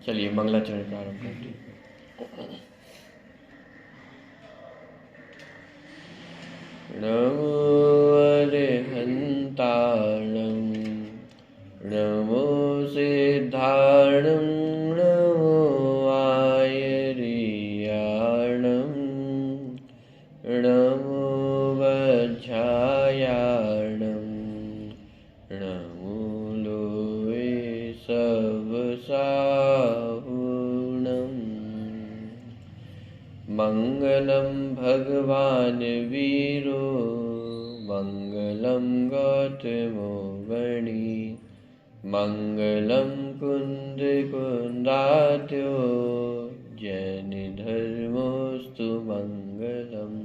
चलिए मंगलाचरण प्रारंभ करते हैं। नमो अरिहन्ताणं नमो सिद्धाणं नमो आयर्याणं नमो वज्रायाणं नमो लोये सवसाहुणम्। मङ्गलं भगवान् वीरो मङ्गलं गौतमो वणि मङ्गलं कुन्दकुन्दाद्यो जैनधर्मोऽस्तु मङ्गलम्।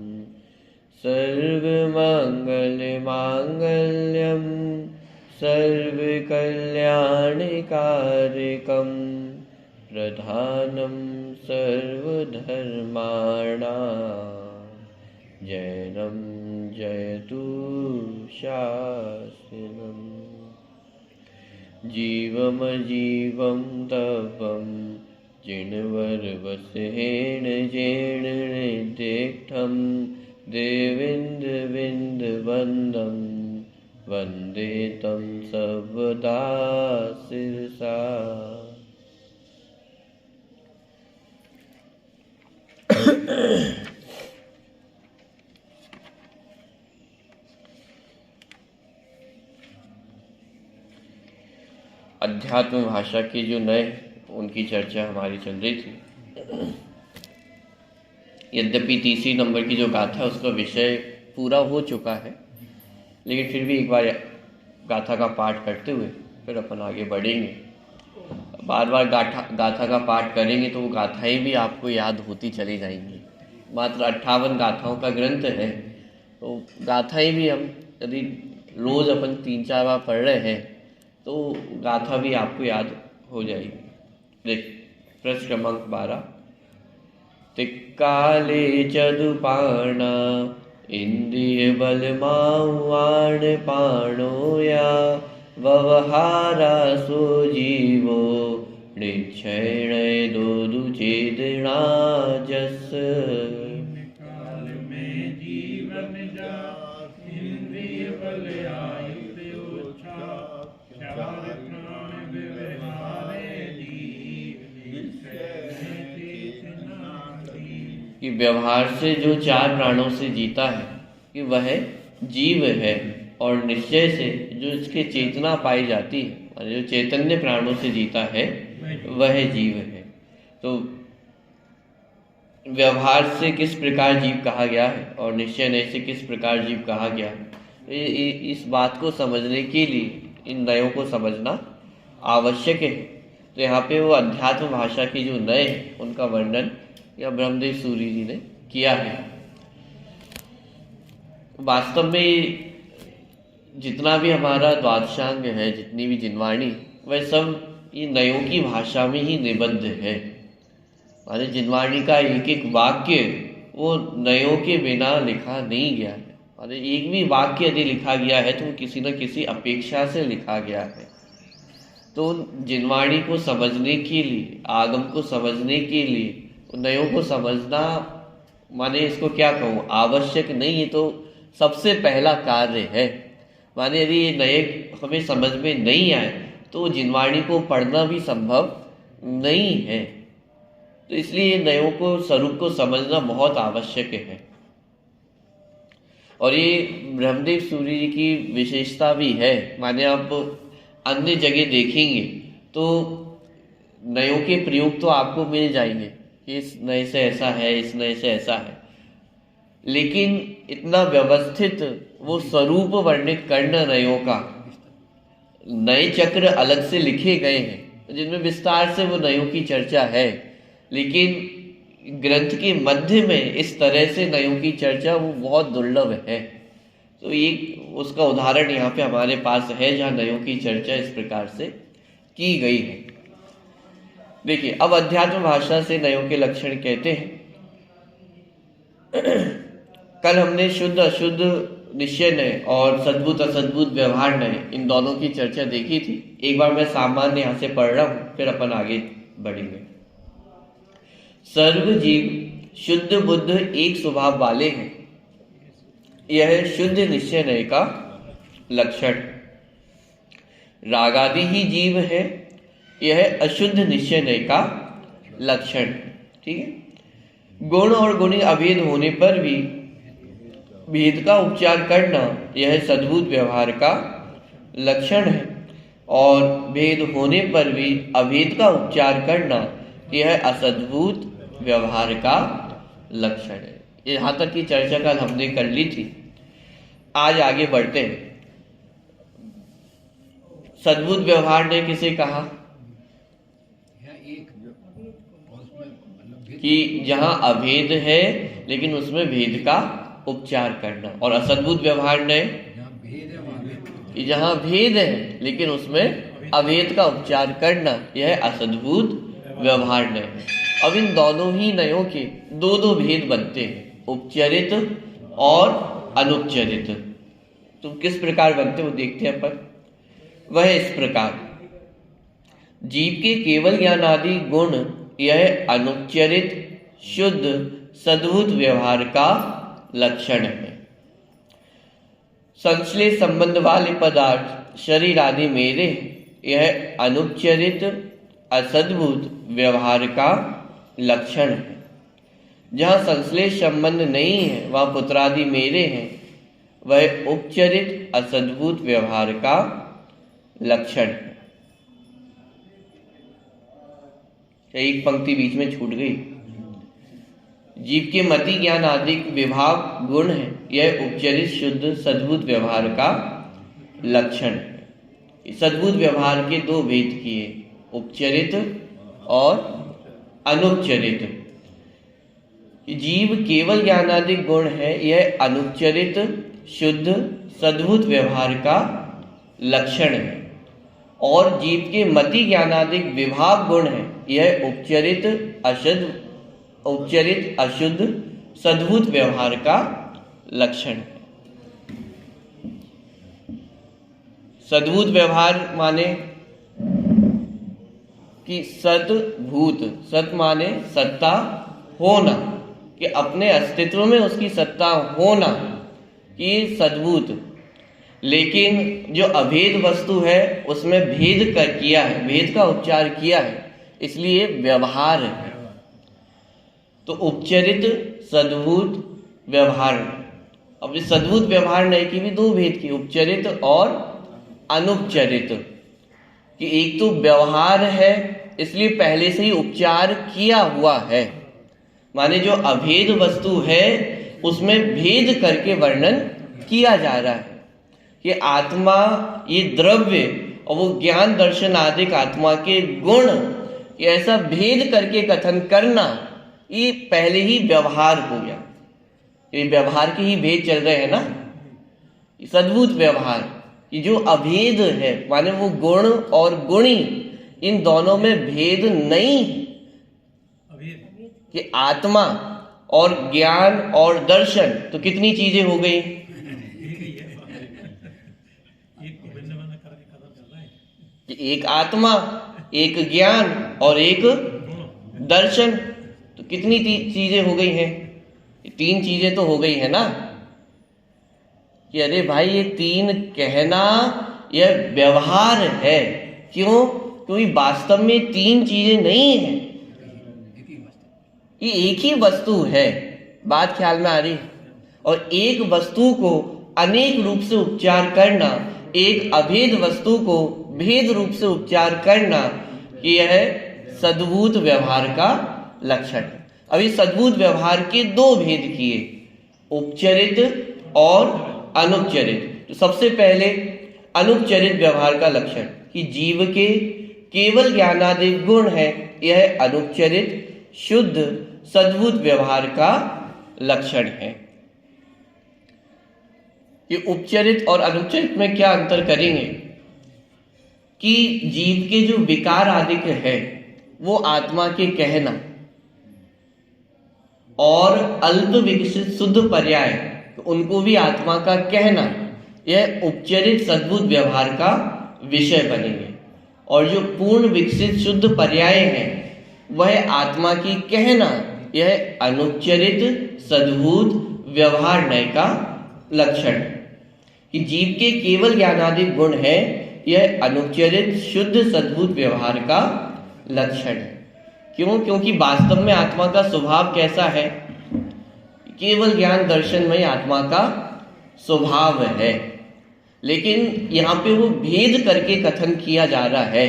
सर्वमङ्गलमाङ्गल्यं सर्वकल्याणकारिकं प्रधानं सर्वधर्माणां जैनं जयतु शासनम्। जीवमजीवं तपं जिनवरवसेन जेन निर्दिष्टं देवेन्द्रविन्दवन्दं वन्दे तं सर्वदा शिरसा। अध्यात्म भाषा के जो नए उनकी चर्चा हमारी चल रही थी। यद्यपि तीसरी नंबर की जो गाथा उसका विषय पूरा हो चुका है, लेकिन फिर भी एक बार गाथा का पाठ करते हुए फिर अपन आगे बढ़ेंगे। बार बार गाथा का पाठ करेंगे तो वो गाथाएं भी आपको याद होती चली जाएंगी। मात्र 58 गाथाओं का ग्रंथ है, तो गाथाएं भी हम यदि रोज़ अपन 3-4 बार पढ़ रहे हैं तो गाथा भी आपको याद हो जाएगी। देख प्रश्न क्रमांक 12। तिक्काले चदुपाणा इंद्रिय बलमावाण पाणोया ववहारा सो जीवो निक्षण दोदु चेदना जस। कि व्यवहार से जो 4 प्राणों से जीता है कि वह जीव है, और निश्चय से जो इसके चेतना पाई जाती है और जो चैतन्य प्राणों से जीता है वह जीव है। तो व्यवहार से किस प्रकार जीव कहा गया है और निश्चय नय से किस प्रकार जीव कहा गया है, इस बात को समझने के लिए इन नयों को समझना आवश्यक है। तो यहाँ पे वो अध्यात्म भाषा की जो नय है उनका वर्णन या ब्रह्मदेव सूरी जी ने किया है। वास्तव में जितना भी हमारा द्वादशांग है, जितनी भी जिनवाणी, वह सब ये नयों की भाषा में ही निबद्ध है। माने जिनवाणी का एक एक वाक्य वो नयों के बिना लिखा नहीं गया है। माने एक भी वाक्य यदि लिखा गया है तो वो किसी न किसी अपेक्षा से लिखा गया है। तो जिनवाणी को समझने के लिए, आगम को समझने के लिए नयों को समझना, माने इसको क्या कहूँ, आवश्यक नहीं है, तो सबसे पहला कार्य है। माने यदि ये नए हमें समझ में नहीं आए तो जिनवाणी को पढ़ना भी संभव नहीं है। तो इसलिए नयों को, स्वरूप को समझना बहुत आवश्यक है। और ये ब्रह्मदेव सूरी जी की विशेषता भी है। माने आप अन्य जगह देखेंगे तो नयों के प्रयोग तो आपको मिल जाएंगे, इस नए से ऐसा है, इस नए से ऐसा है, लेकिन इतना व्यवस्थित वो स्वरूप वर्णित करना नयों का, नए चक्र अलग से लिखे गए हैं जिनमें विस्तार से वो नयों की चर्चा है, लेकिन ग्रंथ के मध्य में इस तरह से नयों की चर्चा वो बहुत दुर्लभ है। तो एक उसका उदाहरण यहाँ पे हमारे पास है जहाँ नयों की चर्चा इस प्रकार से की गई है। देखिए, अब अध्यात्म भाषा से नयों के लक्षण कहते हैं। कल हमने शुद्ध अशुद्ध निश्चय नय और सद्भुत असद्भुत व्यवहार नय, इन दोनों की चर्चा देखी थी। एक बार मैं सामान्य यहाँ से पढ़ रहा हूँ, फिर अपन आगे बढ़ेंगे। सर्व जीव शुद्ध बुद्ध एक स्वभाव वाले हैं, यह शुद्ध निश्चय का लक्षण। रागादि ही जीव है, यह अशुद्ध निश्चय का लक्षण। ठीक है। गुण और गुणी अभेद होने पर भी भेद का उपचार करना यह सद्भूत व्यवहार का लक्षण है, और भेद होने पर भी अभेद का उपचार करना यह असद्भूत व्यवहार का लक्षण है। यहाँ तक की चर्चा कल हमने कर ली थी। आज आगे बढ़ते हैं। सद्भूत व्यवहार ने किसे कहा कि जहां अभेद है लेकिन उसमें भेद का उपचार करना, और असद्भूत व्यवहार ने कि जहां भेद है लेकिन उसमें अभेद का उपचार करना, यह असद्भूत व्यवहार ने। अब इन दोनों ही नयों के दो दो भेद बनते हैं, उपचरित और अनुपचरित। तो किस प्रकार बनते वो देखते हैं अपन। वह इस प्रकार, जीव के केवल ज्ञान आदि गुण यह अनुपचरित शुद्ध सद्भूत व्यवहार का लक्षण है। संश्लेष संबंध वाले पदार्थ शरीर आदि मेरे, यह अनुपचरित असद्भूत व्यवहार का लक्षण है। जहाँ संश्लेष संबंध नहीं है वह पुत्रादि मेरे हैं, वह उपचरित असद्भूत व्यवहार का लक्षण है। एक पंक्ति बीच में छूट गई। जीव के मति ज्ञान आदि विभाग गुण है, यह उपचरित शुद्ध सद्भूत व्यवहार का लक्षण है। सद्भूत व्यवहार के दो भेद किए, उपचरित और अनुपचरित। जीव केवल ज्ञानादिक गुण है, यह अनुपचरित शुद्ध सद्भूत व्यवहार का लक्षण है, और जीव के मति ज्ञानादिक विभाग गुण है, यह उपचरित अशुद्ध सद्भूत व्यवहार का लक्षण है। सद्भूत व्यवहार माने कि सद्भूत, सत माने सत्ता होना, कि अपने अस्तित्व में उसकी सत्ता होना, कि सद्भूत। लेकिन जो अभेद वस्तु है उसमें भेद कर किया है, भेद का उपचार किया है, इसलिए व्यवहार है। तो उपचरित सद्भूत व्यवहार। अब इस सद्भूत व्यवहार नहीं की भी दो भेद की, उपचरित और अनुपचरित। कि एक तो व्यवहार है इसलिए पहले से ही उपचार किया हुआ है, माने जो अभेद वस्तु है उसमें भेद करके वर्णन किया जा रहा है कि आत्मा ये द्रव्य और वो ज्ञान दर्शन आदि आत्मा के गुण, ये ऐसा भेद करके कथन करना, ये पहले ही व्यवहार हो गया। ये व्यवहार के ही भेद चल रहे हैं ना, सद्भूत व्यवहार। ये जो अभेद है माने वो गुण और गुणी, इन दोनों में भेद नहीं है। कि आत्मा और ज्ञान और दर्शन, तो कितनी चीजें हो गई, एक आत्मा, एक ज्ञान और एक दर्शन, तो कितनी चीजें हो गई हैं, तीन चीजें तो हो गई है ना। कि अरे भाई ये तीन कहना यह व्यवहार है। क्यों? क्योंकि वास्तव में तीन चीजें नहीं है, ये एक ही वस्तु है। बात ख्याल में आ रही? और एक वस्तु को अनेक रूप से उपचार करना, एक अभेद वस्तु को भेद रूप से उपचार करना, यह सद्भूत व्यवहार का लक्षण है। अभी सद्भूत व्यवहार के दो भेद किए, उपचरित और अनुपचरित। तो सबसे पहले अनुपचरित व्यवहार का लक्षण कि जीव के केवल ज्ञानादि गुण है, यह अनुपचरित शुद्ध सद्भूत व्यवहार का लक्षण है। ये उपचरित और अनुपचरित में क्या अंतर करेंगे कि जीव के जो विकार आदि है वो आत्मा के कहना, और अल्प विकसित शुद्ध पर्याय उनको भी आत्मा का कहना, यह उपचरित सद्भूत व्यवहार का विषय बनेंगे। और जो पूर्ण विकसित शुद्ध पर्याय हैं वह आत्मा की कहना, यह अनुच्चरित सद्भूत व्यवहार नय का लक्षण कि जीव के केवल ज्ञानादि गुण है, यह अनुच्चरित शुद्ध सद्भूत व्यवहार का लक्षण है। क्यों? क्योंकि वास्तव में आत्मा का स्वभाव कैसा है? केवल ज्ञान दर्शन में आत्मा का स्वभाव है, लेकिन यहाँ पे वो भेद करके कथन किया जा रहा है।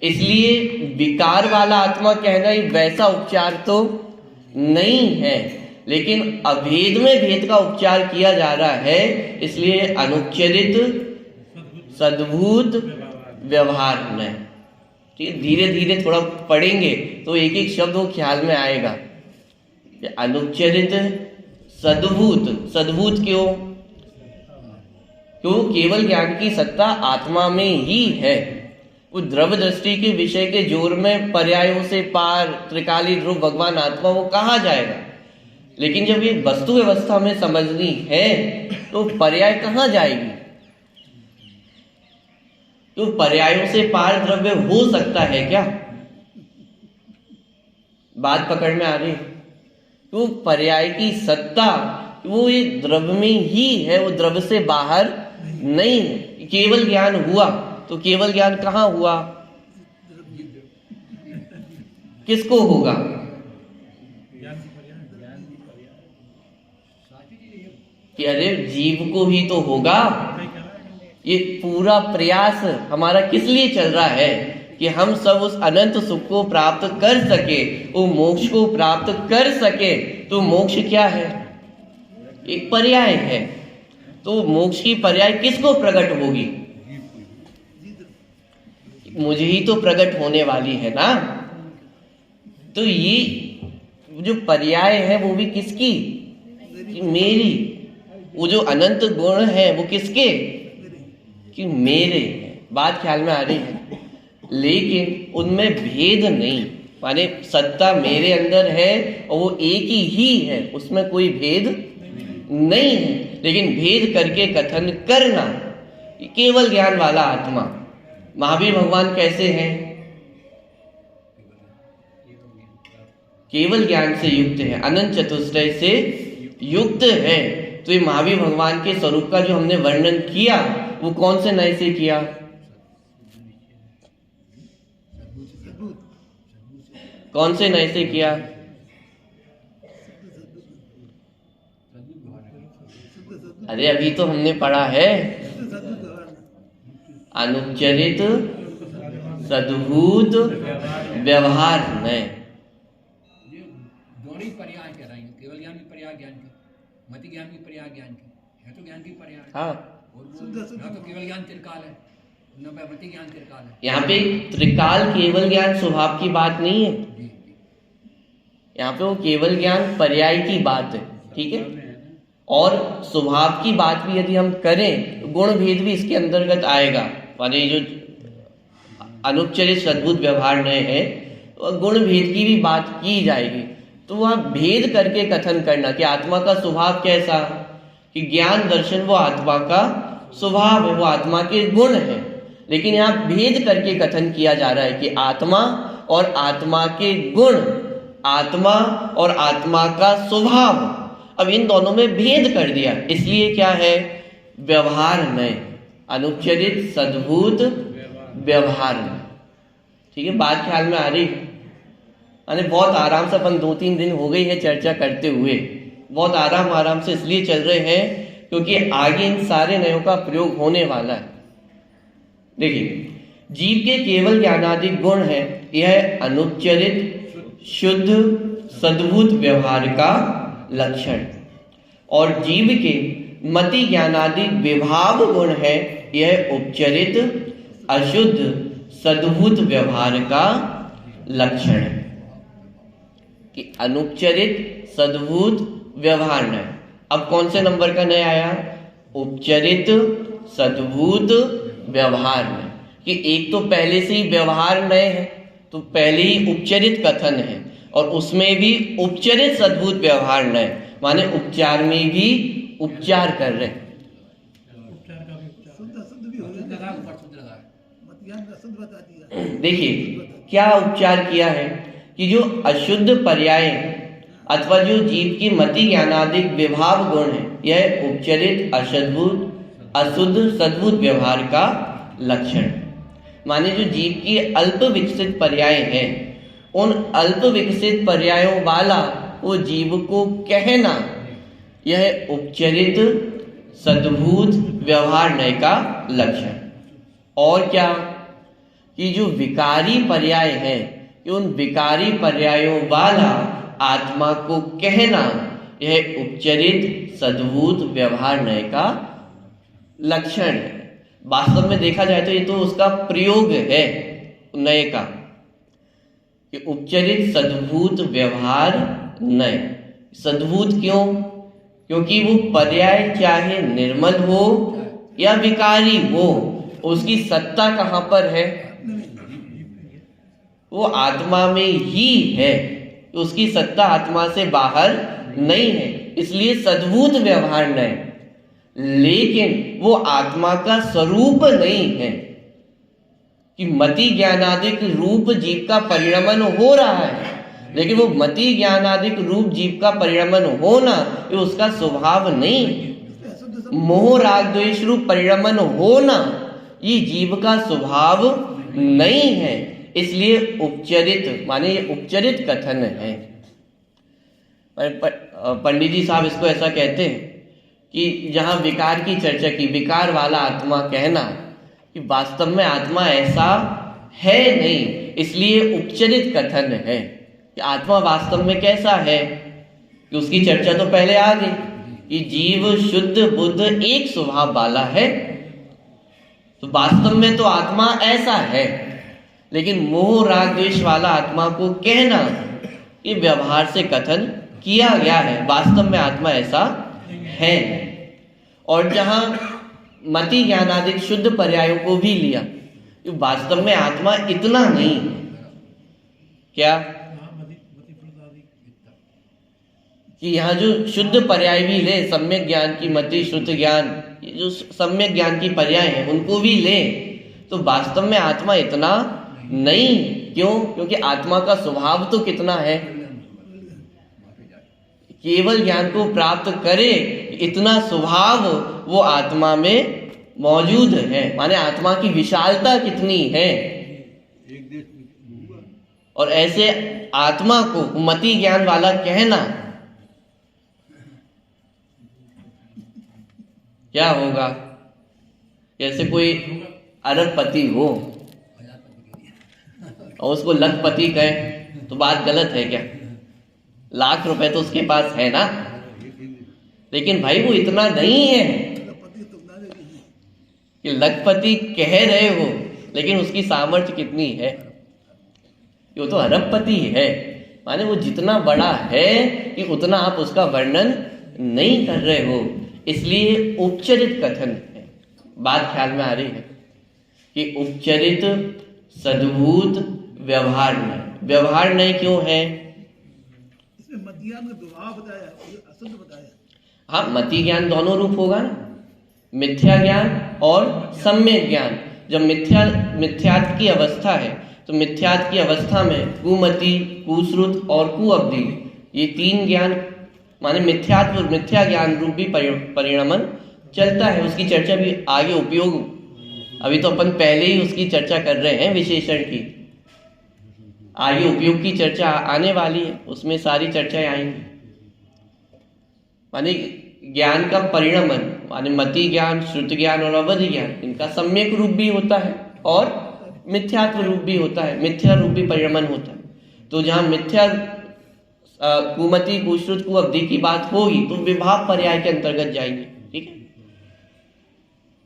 इसलिए विकार वाला आत्मा कहना ही वैसा उपचार तो नहीं है, लेकिन अभेद में भेद का उपचार किया जा रहा है, इसलिए अनुच्चरित सद्भूत व्यवहार में। ठीक, धीरे धीरे थोड़ा पढ़ेंगे तो एक एक शब्द वो ख्याल में आएगा। अनुच्चरित सद्भूत, सद्भूत क्यों? क्यों? केवल ज्ञान की सत्ता आत्मा में ही है। वो द्रव्य दृष्टि के विषय के जोर में पर्यायों से पार त्रिकाली ध्रुव भगवान आत्मा वो कहा जाएगा, लेकिन जब ये वस्तु व्यवस्था में समझनी है तो पर्याय कहाँ जाएगी? तो पर्यायों से पार द्रव्य हो सकता है क्या? बात पकड़ में आ रही? तो पर्याय की सत्ता वो ये द्रव्य में ही है, वो द्रव्य से बाहर नहीं है। केवल ज्ञान हुआ तो केवल ज्ञान कहाँ हुआ? किसको होगा? कि अरे जीव को ही तो होगा। ये पूरा प्रयास हमारा किस लिए चल रहा है? कि हम सब उस अनंत सुख को प्राप्त कर सके, वो मोक्ष को प्राप्त कर सके। तो मोक्ष क्या है? एक पर्याय है। तो मोक्ष की पर्याय किसको प्रकट होगी? मुझे ही तो प्रकट होने वाली है ना। तो ये जो पर्याय है वो भी किसकी? कि मेरी। वो जो अनंत गुण है वो किसके? कि मेरे। बात ख्याल में आ रही है? लेकिन उनमें भेद नहीं, माने सत्ता मेरे अंदर है और वो एक ही है, उसमें कोई भेद नहीं है। लेकिन भेद करके कथन करना, केवल ज्ञान वाला आत्मा। महावीर भगवान कैसे हैं? केवल ज्ञान से युक्त है, अनंत चतुष्टय से युक्त है। तो ये महावीर भगवान के स्वरूप का जो हमने वर्णन किया वो कौन से नय से किया? कौन से नय से किया? अरे अभी तो हमने पढ़ा है अनुच्चरित सद्भूत व्यवहार नय। दोनों ही पर्याय कह रहे हैं, केवल ज्ञान भी पर्याय ज्ञान के, मति ज्ञान भी पर्याय ज्ञान के है, तो ज्ञान की पर्याय। हाँ, और वो तो केवल ज्ञान त्रिकाल है, न मति ज्ञान त्रिकाल है। यहाँ पे त्रिकाल केवल ज्ञान स्वभाव की बात नहीं है, यहाँ पे वो केवल ज्ञान पर्याय की बात है। ठीक है, और स्वभाव की बात भी यदि हम करें तो गुण भेद भी इसके अंतर्गत आएगा। माने जो अनुच्चरित सद्भूत व्यवहार नय है तो गुण भेद की भी बात की जाएगी। तो वह भेद करके कथन करना कि आत्मा का स्वभाव कैसा, कि ज्ञान दर्शन वो आत्मा का स्वभाव है, वो आत्मा के गुण है। लेकिन यहाँ भेद करके कथन किया जा रहा है कि आत्मा और आत्मा के गुण, आत्मा और आत्मा का स्वभाव, अब इन दोनों में भेद कर दिया। इसलिए क्या है? व्यवहार नय, अनुच्चरित सद्भूत व्यवहार नय। ठीक है, बात ख्याल में आ रही? अरे बहुत आराम से अपन 2-3 दिन हो गई है चर्चा करते हुए, बहुत आराम से इसलिए चल रहे हैं क्योंकि आगे इन सारे नयों का प्रयोग होने वाला है। देखिए, जीव के केवल ज्ञानादि गुण है, यह अनुच्चरित शुद्ध सद्भूत व्यवहार का लक्षण, और जीव के मति ज्ञानादि विभाव गुण है, यह उपचरित अशुद्ध सद्भूत व्यवहार का लक्षण है। कि अनुपचरित सद्भूत व्यवहार नय। अब कौन से नंबर का नय आया? उपचरित सद्भूत व्यवहार नय। कि एक तो पहले से ही व्यवहार नय है, तो पहले ही उपचरित कथन है, और उसमें भी उपचरित सद्भूत व्यवहार नय, माने उपचार में भी उपचार कर रहे। देखिए क्या उपचार किया है कि जो अशुद्ध पर्याय अथवा जो जीव की मति ज्ञानादिक विभाव गुण है, यह उपचरित अशुद्ध अशुद्ध सद्भुत व्यवहार का लक्षण। माने जो जीव की अल्प विकसित पर्याय हैं, उन अल्प विकसित पर्यायों वाला वो जीव को कहना, यह उपचरित सद्भुत व्यवहार नय का लक्षण। और क्या कि जो विकारी पर्याय है, उन विकारी पर्यायों वाला आत्मा को कहना, यह उपचरित सद्भुत व्यवहार नय का लक्षण है। वास्तव में देखा जाए तो ये तो उसका प्रयोग है नय का, कि उपचरित सद्भुत व्यवहार नय। सद्भुत क्यों? क्योंकि वो पर्याय चाहे निर्मल हो या विकारी हो, उसकी सत्ता कहाँ पर है? वो आत्मा में ही है, उसकी सत्ता आत्मा से बाहर नहीं है, इसलिए सद्भुत व्यवहार नहीं। लेकिन वो आत्मा का स्वरूप नहीं है कि मति ज्ञानादिक रूप जीव का परिणमन हो रहा है, लेकिन वो मति ज्ञानादिक रूप जीव का परिणमन होना ये उसका स्वभाव नहीं है। मोह राग द्वेष रूप परिणमन होना ये जीव का स्वभाव नहीं है, इसलिए उपचरित माने ये उपचरित कथन है। पंडित जी साहब इसको ऐसा कहते हैं कि जहां विकार की चर्चा की, विकार वाला आत्मा कहना कि वास्तव में आत्मा ऐसा है नहीं, इसलिए उपचरित कथन है कि आत्मा वास्तव में कैसा है, कि उसकी चर्चा तो पहले आ गई कि जीव शुद्ध बुद्ध एक स्वभाव वाला है, तो वास्तव में तो आत्मा ऐसा है। लेकिन मोह राग द्वेष वाला आत्मा को कहना ये व्यवहार से कथन किया गया है, वास्तव में आत्मा ऐसा है। और जहां मति ज्ञानादिक शुद्ध पर्यायों को भी लिया, कि वास्तव में आत्मा इतना नहीं है। क्या कि यहाँ जो शुद्ध पर्याय भी ले, सम्यक ज्ञान की मति शुद्ध ज्ञान, ये जो सम्यक ज्ञान की पर्याय है उनको भी ले, तो वास्तव में आत्मा इतना नहीं। क्यों? क्योंकि आत्मा का स्वभाव तो कितना है, केवल ज्ञान को प्राप्त करे इतना स्वभाव वो आत्मा में मौजूद है। माने आत्मा की विशालता कितनी है। और ऐसे आत्मा को मति ज्ञान वाला कहना क्या होगा? जैसे कोई अरबपति हो और उसको लखपति कहे तो बात गलत है क्या? लाख रुपए तो उसके पास है ना, लेकिन भाई वो इतना नहीं है कि लखपति कह रहे हो, लेकिन उसकी सामर्थ्य कितनी है? वो तो अरबपति है। माने वो जितना बड़ा है कि उतना आप उसका वर्णन नहीं कर रहे हो, इसलिए उपचरित कथन है। बात ख्याल में आ रही है कि उपचरित सद्भुत व्यवहार नहीं। व्यवहार नहीं क्यों है? इसमें मति ज्ञान का विभाव बताया, अशुद्ध बताया। हाँ, मति ज्ञान दोनों रूप होगा ना, मिथ्या ज्ञान और सम्यक ज्ञान। जब मिथ्यात्व की अवस्था है तो मिथ्यात्व की अवस्था में कुमति, कुश्रुत और कुअब्धि, ये तीन ज्ञान माने मिथ्यात्व मिथ्या ज्ञान रूप भी परिणमन चलता है। उसकी चर्चा भी आगे उपयोग, अभी तो अपन पहले ही उसकी चर्चा कर रहे हैं विशेषण की, आगे उपयोग की चर्चा आने वाली है, उसमें सारी चर्चाएं आएंगी। माने ज्ञान का परिणमन माने मति ज्ञान, श्रुति ज्ञान और अवधि ज्ञान, इनका सम्यक रूप भी होता है और मिथ्यात्व रूप भी होता है, मिथ्या रूप भी परिणमन होता है। तो जहां मिथ्या कुमति, कुश्रुत, कुअब्धि की बात होगी तो विभाव पर्याय के अंतर्गत जाएंगे। ठीक है,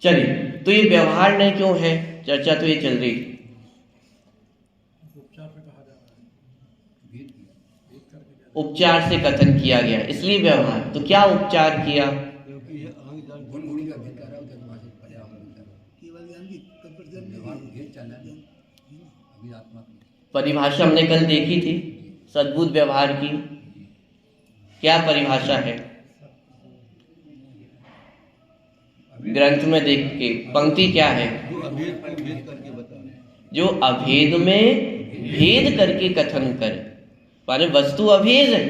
चलिए, तो ये व्यवहार नहीं क्यों है, चर्चा तो ये चल रही थी। उपचार से कथन किया गया इसलिए व्यवहार। तो क्या उपचार किया? परिभाषा हमने कल देखी थी सद्भुत व्यवहार की। क्या परिभाषा है? ग्रंथ में देख के पंक्ति क्या है? जो अभेद में भेद करके कथन करे। माने वस्तु अभेद है,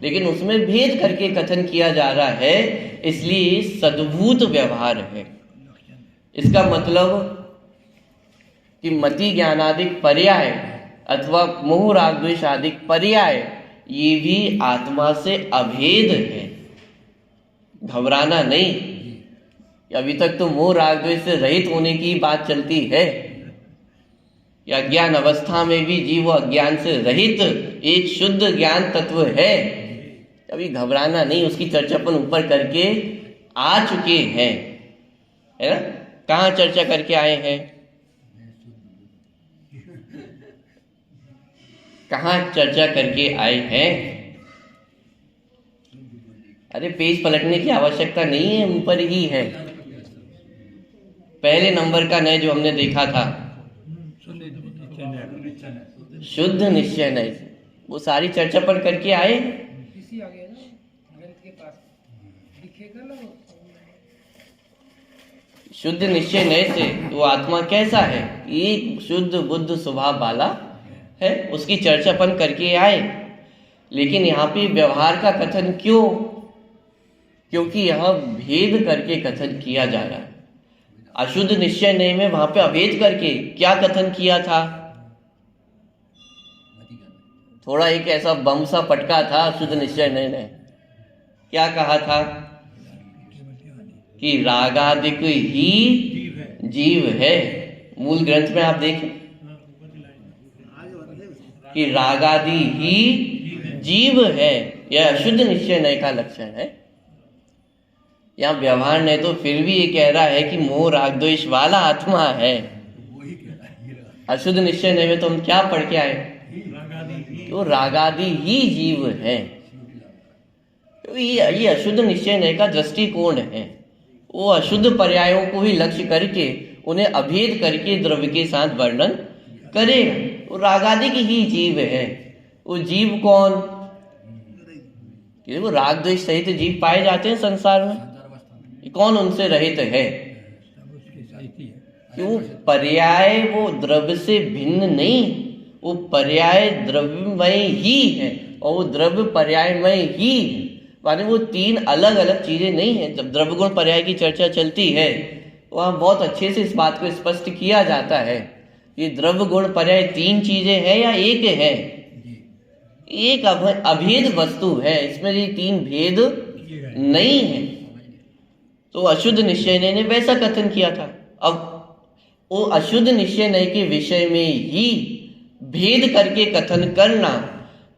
लेकिन उसमें भेद करके कथन किया जा रहा है, इसलिए सद्भूत व्यवहार है। इसका मतलब कि मति ज्ञानादिक पर्याय अथवा मोह राग द्वेष आदिक पर्याय ये भी आत्मा से अभेद है, घबराना नहीं। अभी तक तो मोह राग द्वेष से रहित होने की बात चलती है, या ज्ञान अवस्था में भी जीव अज्ञान से रहित एक शुद्ध ज्ञान तत्व है, अभी घबराना नहीं। उसकी चर्चा अपन ऊपर करके आ चुके हैं, है ना। कहाँ चर्चा करके आए हैं, कहाँ चर्चा करके आए हैं? अरे पेज पलटने की आवश्यकता नहीं है, ऊपर ही है। पहले नंबर का नय जो हमने देखा था, शुद्ध निश्चय नय, वो सारी चर्चा पर करके आए। इसी आ गया ना ग्रंथ के पास दिखेगा ना। शुद्ध निश्चय नय से वो आत्मा कैसा है, एक शुद्ध बुद्ध स्वभाव वाला है, उसकी चर्चा अपन करके आए। लेकिन यहाँ पे व्यवहार का कथन क्यों? क्योंकि यहाँ भेद करके कथन किया जा रहा है। अशुद्ध निश्चय नय में वहां पे अभेद करके क्या कथन किया था? थोड़ा एक ऐसा बम सा पटका था अशुद्ध निश्चय नय ने। क्या कहा था कि रागादिक ही जीव है। मूल ग्रंथ में आप देखें कि रागादि ही जीव है, यह अशुद्ध निश्चय नय का लक्षण है। यहाँ व्यवहार ने तो फिर भी ये कह रहा है कि मोह राग द्वेष वाला आत्मा है। अशुद्ध निश्चय नय में तो हम क्या पढ़ के आए, तो रागादि ही जीव है। तो ये अशुद्ध निश्चय नय का दृष्टिकोण है। वो अशुद्ध पर्यायों को ही लक्ष्य करके उन्हें अभेद करके द्रव्य के साथ वर्णन करेगा। वो रागादि की ही जीव है। वो जीव कौन? वो राग द्वेष सहित जीव पाए जाते हैं संसार में। कौन उनसे रहित है? क्यों? पर्याय वो द्रव्य से भिन्न नहीं, वो पर्याय द्रव्यमय ही है और वो द्रव्य पर्यायमय ही है। माने वो तीन अलग अलग चीजें नहीं है। जब द्रव्य गुण पर्याय की चर्चा चलती है वहाँ बहुत अच्छे से इस बात को स्पष्ट किया जाता है। ये द्रव्य गुण पर्याय तीन चीजें हैं या एक है? एक अभेद वस्तु है, इसमें ये तीन भेद नहीं है। तो अशुद्ध निश्चय नय ने वैसा कथन किया था। अब वो अशुद्ध निश्चय नय के विषय में ही भेद करके कथन करना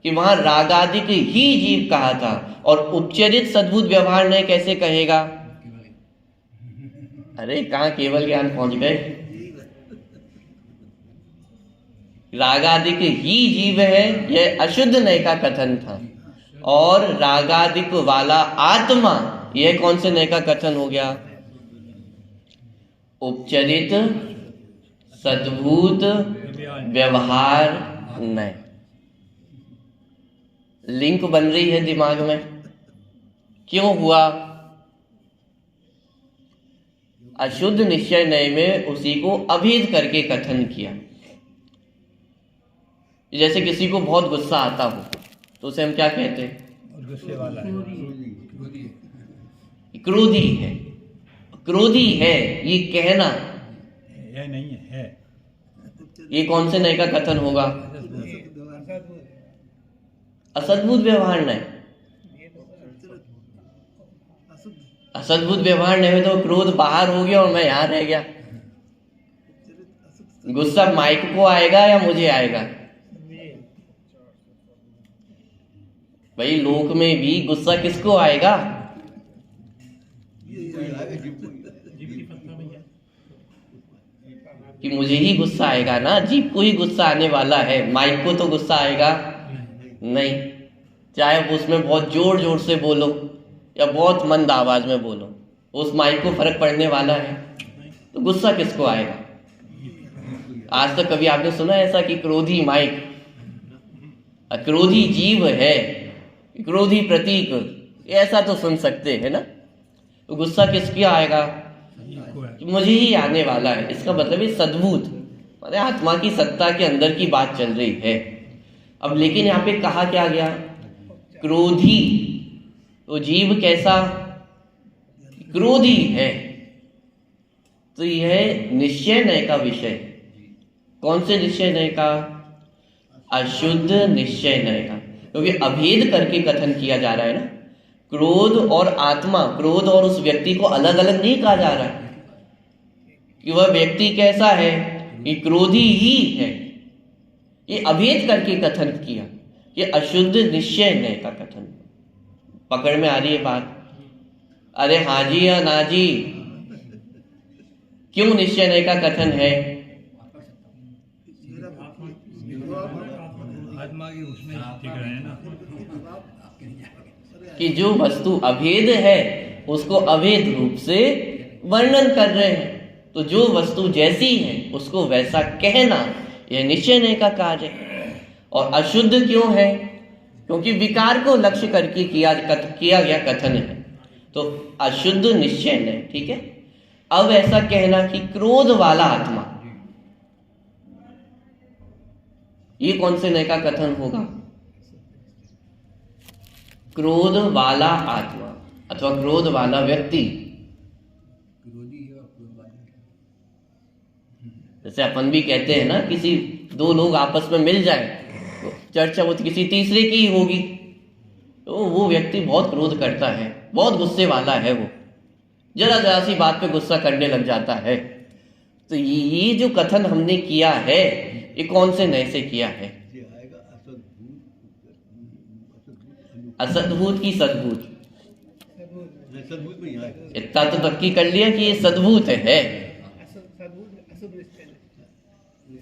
कि वहां रागादिक ही जीव कहा था और उपचरित सद्भूत व्यवहार नय कैसे कहेगा? अरे कहाँ केवल ज्ञान पहुंच गए। रागादिक ही जीव है, यह अशुद्ध नय का कथन था। और रागादिक वाला आत्मा, यह कौन से नय का कथन हो गया? उपचरित सद्भूत व्यवहार नय। लिंक बन रही है दिमाग में। क्यों हुआ? अशुद्ध निश्चय नय में उसी को अभेद करके कथन किया। जैसे किसी को बहुत गुस्सा आता हो तो उसे हम क्या कहते हैं? गुस्से वाला है, क्रोधी है। क्रोधी है ये कहना, यह नहीं है। ये कौन से नय का कथन होगा? असद्भुत व्यवहार नय। असद्भुत व्यवहार नय में तो क्रोध बाहर हो गया और मैं यहां रह गया। गुस्सा माइक को आएगा या मुझे आएगा? भाई लोक में भी गुस्सा किसको आएगा? कि मुझे ही गुस्सा आएगा ना, जीप को ही गुस्सा आने वाला है, माइक को तो गुस्सा आएगा नहीं। चाहे उसमें बहुत जोर जोर से बोलो या बहुत मंद आवाज में बोलो, उस माइक को फर्क पड़ने वाला है? तो गुस्सा किसको आएगा? आज तक कभी आपने सुना ऐसा कि क्रोधी माइक, क्रोधी जीव है, क्रोधी प्रतीक, ऐसा तो सुन सकते हैं ना। तो गुस्सा किसके आएगा? मुझे ही आने वाला है। इसका मतलब ये सद्भूत माने आत्मा की सत्ता के अंदर की बात चल रही है। अब लेकिन यहाँ पे कहा क्या गया, क्रोधी। तो जीव कैसा, क्रोधी है। तो यह निश्चय नय का विषय। कौन से निश्चय नय का, अशुद्ध निश्चय नय का, क्योंकि अभेद करके कथन किया जा रहा है ना। क्रोध और आत्मा, क्रोध और उस व्यक्ति को अलग अलग नहीं कहा जा रहा है कि वह व्यक्ति कैसा है, कि क्रोधी ही है। ये अभेद करके कथन किया, ये अशुद्ध निश्चय नय का कथन। पकड़ में आ रही है बात? अरे हाँ जी या ना जी, क्यों निश्चय नय का कथन है? आत्मा की उसमें टिक रहे हैं ना, कि जो वस्तु अभेद है उसको अभेद रूप से वर्णन कर रहे हैं। तो जो वस्तु जैसी है उसको वैसा कहना, यह निश्चय नय का कार्य है। और अशुद्ध क्यों है? क्योंकि विकार को लक्ष्य करके किया गया कथन है। तो अशुद्ध निश्चय नय, ठीक है। अब ऐसा कहना कि क्रोध वाला आत्मा, ये कौन से नय का कथन होगा? क्रोध वाला आत्मा अथवा क्रोध वाला व्यक्ति। क्रोधी है और क्रोधवादी है। जैसे अपन भी कहते हैं ना, किसी दो लोग आपस में मिल जाए तो चर्चा वो किसी तीसरे की ही होगी। तो वो व्यक्ति बहुत क्रोध करता है, बहुत गुस्से वाला है, वो जरा जरा सी बात पे गुस्सा करने लग जाता है। तो ये जो कथन हमने किया है, ये कौन से नय से किया है? असद्भूत की सद्भूत? इतना तो पक्की कर लिया कि ये सद्भूत है।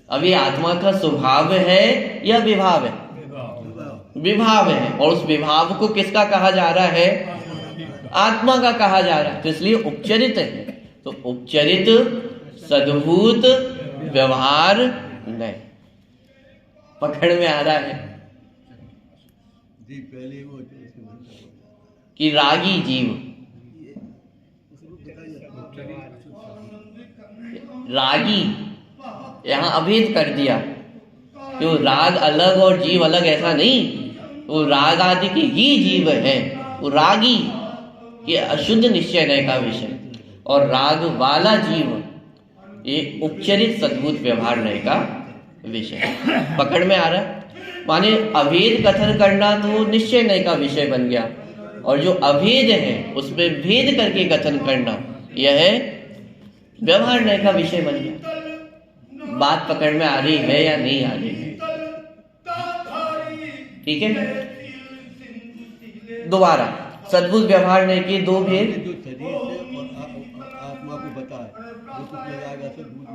अब ये आत्मा का स्वभाव है या विभाव है? विभाव है। और उस विभाव को किसका कहा जा रहा है? आत्मा का कहा जा रहा है। तो इसलिए उपचरित है। तो उपचरित सद्भूत व्यवहार नहीं। पकड़ में आ रहा है कि रागी जीव, रागी यहां अभेद कर दिया। तो राग अलग और जीव अलग ऐसा नहीं, वो राग आदि के ही जीव है। वो रागी ये अशुद्ध निश्चय नय का विषय, और राग वाला जीव ये उपचरित सद्भूत व्यवहार नय का विषय। पकड़ में आ रहा है? माने अभेद कथन करना तो निश्चय नय का विषय बन गया, और जो अभेद है उसमें भेद करके कथन करना यह व्यवहार नय का विषय बन गया। बात पकड़ में आ रही है या नहीं आ रही है? ठीक है, दोबारा सद्भुत व्यवहार नय के दो भेद। जो शरीर से और आत्मा को बताए वो कुछ लगाएगा सद्भुत।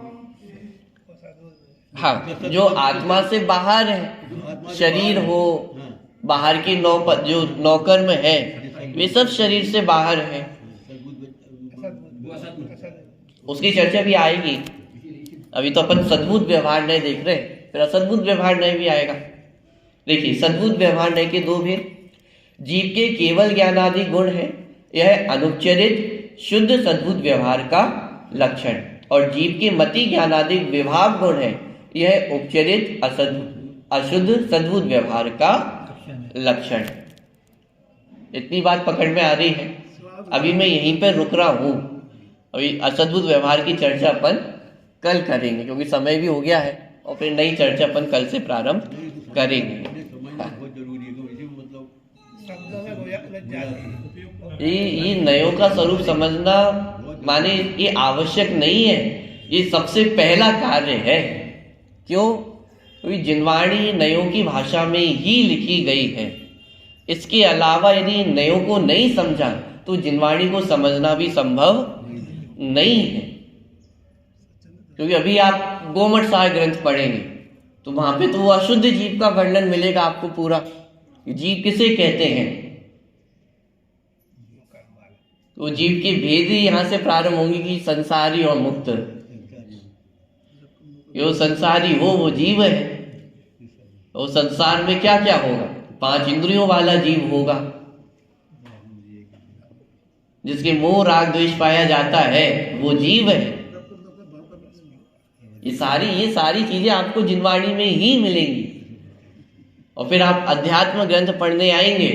हाँ, जो आत्मा से बाहर है, शरीर हो, बाहर की जो नौकर्म है, वे सब शरीर से बाहर है। उसकी चर्चा भी आएगी। अभी तो अपन सद्भुत व्यवहार नय देख रहे हैं, फिर असद्भुत व्यवहार नय भी आएगा। देखिए, सद्भुत व्यवहार नय के दो भेद। जीव के केवल ज्ञानादि गुण है, यह अनुपचरित शुद्ध सद्भुत व्यवहार का लक्षण, और जीव के मति ज्ञानादि विभाव गुण है, यह उपचरित अशुद्ध सद्भुत व्यवहार का लक्षण। इतनी बात पकड़ में आ रही है। अभी मैं यहीं पर रुक रहा हूं। अभी असद्भुत व्यवहार की चर्चा अपन कल करेंगे, क्योंकि समय भी हो गया है, और फिर नई चर्चा अपन कल से प्रारंभ करेंगे। ये नयों का स्वरूप समझना माने ये आवश्यक नहीं है, ये सबसे पहला कार्य है। क्यों? क्योंकि जिनवाणी नयों की भाषा में ही लिखी गई है। इसके अलावा यदि नयों को नहीं समझा तो जिनवाणी को समझना भी संभव नहीं है। क्योंकि अभी आप गोमट सार ग्रंथ पढ़ेंगे तो वहां पे तो वो अशुद्ध जीव का वर्णन मिलेगा आपको पूरा। जीव किसे कहते हैं? तो जीव के भेद ही यहां से प्रारंभ होंगे कि संसारी और मुक्त। जो संसारी हो वो जीव है। तो संसार में क्या क्या होगा? 5 इंद्रियों वाला जीव होगा, जिसके मोह राग द्वेष पाया जाता है वो जीव है। ये सारी चीजें आपको जिनवाणी में ही मिलेंगी। और फिर आप अध्यात्म ग्रंथ पढ़ने आएंगे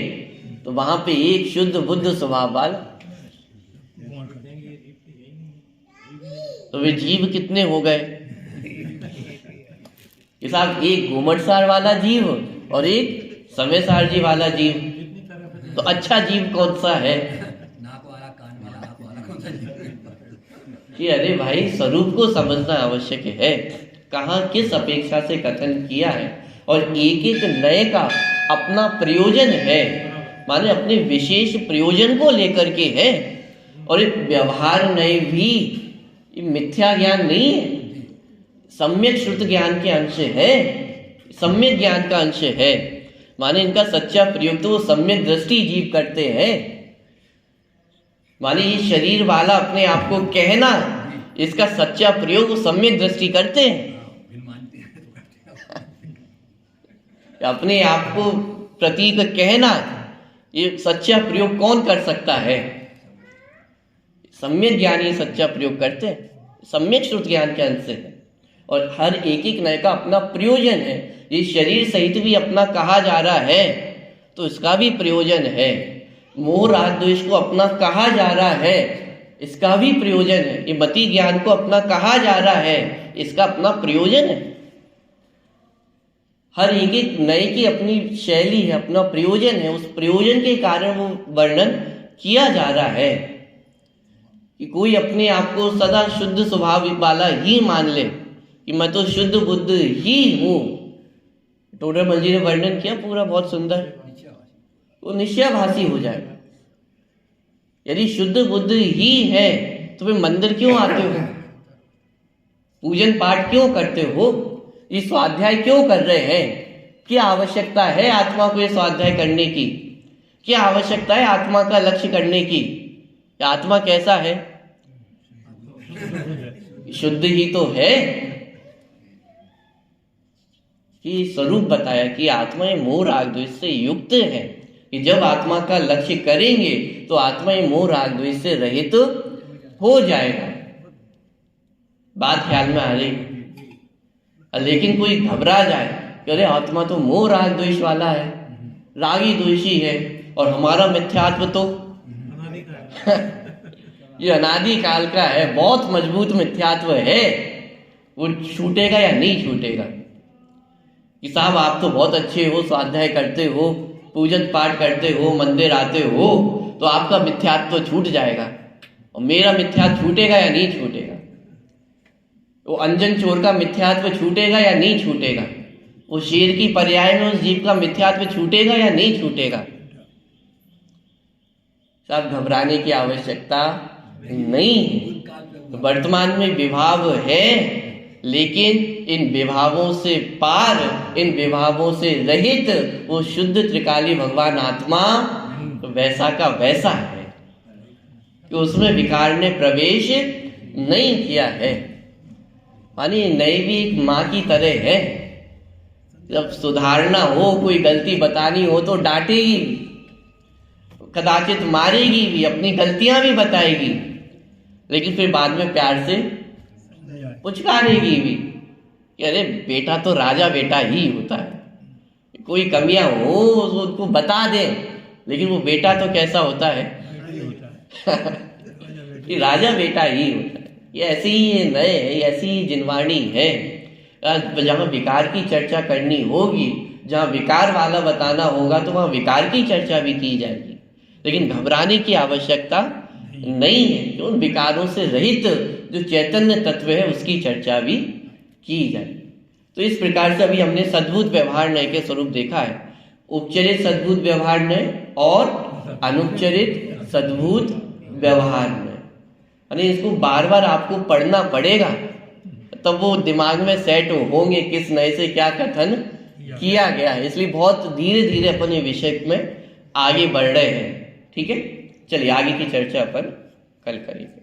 तो वहां पे एक शुद्ध बुद्ध स्वभाव वाला, तो वे जीव कितने हो गए कि साहब, एक घूमटसार वाला जीव और एक समयसारजी वाला जीव। तो अच्छा जीव कौन सा है? नाक वाला, कान वाला, आँख वाला, कौन सा जीव? कि अरे भाई, स्वरूप को समझना आवश्यक है, कहाँ किस अपेक्षा से कथन किया है, और एक एक नए का अपना प्रयोजन है, माने अपने विशेष प्रयोजन को लेकर के है। और एक व्यवहार नए भी ये मिथ्या ज्ञान नहीं है, सम्यक श्रुत ज्ञान के अंश है, सम्यक ज्ञान का अंश है। माने इनका सच्चा प्रयोग तो वो सम्यक दृष्टि जीव करते हैं। माने ये शरीर वाला अपने आप को कहना, इसका सच्चा प्रयोग वो सम्यक दृष्टि करते हैं। बिन मानते हैं तो करते हैं। अपने आप को प्रतीक कहना, ये सच्चा प्रयोग कौन कर सकता है? सम्यक ज्ञान ये सच्चा प्रयोग करते हैं, सम्यक श्रुत ज्ञान के अंश है। और हर एक एक नए का अपना प्रयोजन है। ये शरीर सहित भी अपना कहा जा रहा है तो इसका भी प्रयोजन है। मोह राग द्वेष को अपना कहा जा रहा है, इसका भी प्रयोजन है। ये मति ज्ञान को अपना कहा जा रहा है, इसका अपना प्रयोजन है। हर एक एक नए की अपनी शैली है, अपना प्रयोजन है। उस प्रयोजन के कारण वो वर्णन किया जा रहा है कि कोई अपने आप को सदा शुद्ध स्वभाव वाला ही मान ले कि मैं तो शुद्ध बुद्ध ही हूं। टोडरमल जी ने वर्णन किया पूरा, बहुत सुंदर। वो निश्चयाभासी हो जाएगा। यदि शुद्ध बुद्ध ही है तो फिर मंदिर क्यों आते हो, पूजन पाठ क्यों करते हो, ये स्वाध्याय क्यों कर रहे हैं? क्या आवश्यकता है आत्मा को ये स्वाध्याय करने की? क्या आवश्यकता है आत्मा का लक्ष्य करने की? आत्मा कैसा है? शुद्ध ही तो है। कि स्वरूप बताया कि आत्मा ये मोह राग द्वेष से युक्त है, कि जब आत्मा का लक्ष्य करेंगे तो आत्मा ये मोह राग द्वेष से रहित हो जाएगा। बात ख्याल में आ रही? लेकिन कोई घबरा जाए कि अरे आत्मा तो मोह राग द्वेष वाला है, रागी द्वेषी है, और हमारा मिथ्यात्व तो ये अनादि काल का है, बहुत मजबूत मिथ्यात्व है, वो छूटेगा या नहीं छूटेगा? कि साहब आप तो बहुत अच्छे हो, स्वाध्याय करते हो, पूजन पाठ करते हो, मंदिर आते हो, तो आपका मिथ्यात्व छूट जाएगा, और मेरा मिथ्यात्व छूटेगा या नहीं छूटेगा? वो अंजन चोर का मिथ्यात्व छूटेगा या नहीं छूटेगा? वो शेर की पर्याय में उस जीव का मिथ्यात्व छूटेगा या नहीं छूटेगा? साहब घबराने की आवश्यकता नहीं है। वर्तमान में विभाव है, लेकिन इन विभावों से पार, इन विभावों से रहित वो शुद्ध त्रिकाली भगवान आत्मा वैसा का वैसा है कि उसमें विकार ने प्रवेश नहीं किया है। मानी नई भी एक माँ की तरह है, जब सुधारना हो, कोई गलती बतानी हो तो डांटेगी, कदाचित मारेगी भी, अपनी गलतियां भी बताएगी, लेकिन फिर बाद में प्यार से पुचकारेगी भी कि अरे बेटा तो राजा बेटा ही होता है, कोई कमियां हो उसको बता दे, लेकिन वो बेटा तो कैसा होता है कि राजा बेटा ही होता है। ये ऐसे ही ये नए है, ऐसी ही जिनवाणी है। जहाँ विकार की चर्चा करनी होगी, जहाँ विकार वाला बताना होगा तो वहाँ विकार की चर्चा भी की जाएगी, लेकिन घबराने की आवश्यकता नहीं है कि उन विकारों से रहित जो चैतन्य तत्व है उसकी चर्चा भी की जाएगी। तो इस प्रकार से अभी हमने सद्भुत व्यवहार नय के स्वरूप देखा है, उपचरित सद्भुत व्यवहार नय और अनुपचरित सद्भुत व्यवहार नय। यानी इसको बार बार आपको पढ़ना पड़ेगा, तब वो दिमाग में सेट होंगे किस नए से क्या कथन किया गया है। इसलिए बहुत धीरे धीरे अपन ये विषय में आगे बढ़ रहे हैं। ठीक है, चलिए आगे की चर्चा अपन कल करेंगे।